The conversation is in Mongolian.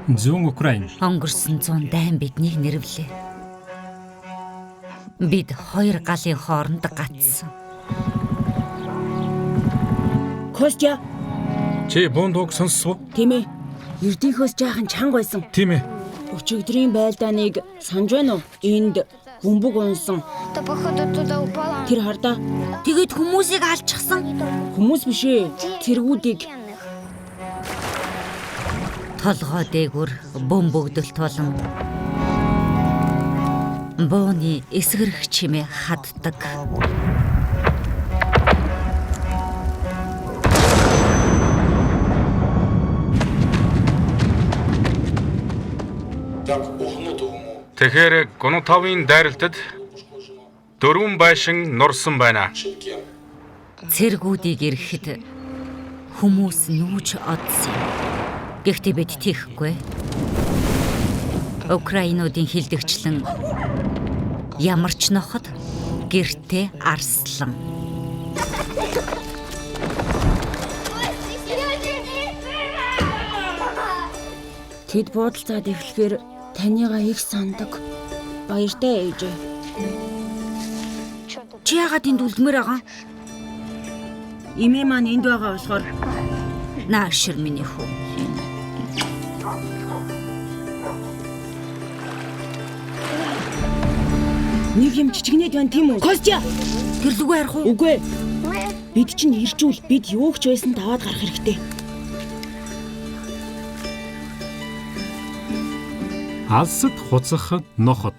Зүүн Украин. Өнгөрсөн 100 дайн биднийг нэрвлээ. Бид хоёр галын хооронд гацсан. Костя, Чи буундууг сонссов? тийм ээ. Эрдийнхөөс жаахан чанга байсан. Тийм ээ. Өчигдрийн байлдааныг санаж байна уу? Энд бөмбөг унсан. Да походу туда упала. Тэр хардаа Тэгээд хүмүүсийг алчсан. хүмүүс биш ээ. Цэргүүдийг. Толгой дээгүр бөмбөгдөлт болон бооны эсгэрх чимээ хаддаг. Тэгэхээр Гонотавын дайралтад 4 байшин нурсан байна. Цэргүүдийг ирэхэд хүмүүс нүүж одсон. Гэхдээ бид тийхгүй. Украинуудын хилдэгчлэн ямар ч ноход гэртээ арслан. Тэд буудалцаад эхлэхээр таныгаа их сандаг. Баяртай ээжээ. Чи яагаад энд үлдмээр байгаа? Имээ маань энд байгаа болохоор Наашир миний хүү. нэг юм чичгнээд байна тийм үү? Костя, Тэр лүгөө харах уу? үгүй. Бид чинь иржүүл бид юугч байсан даваад гарах хэрэгтэй. Алсад хуцах нохот.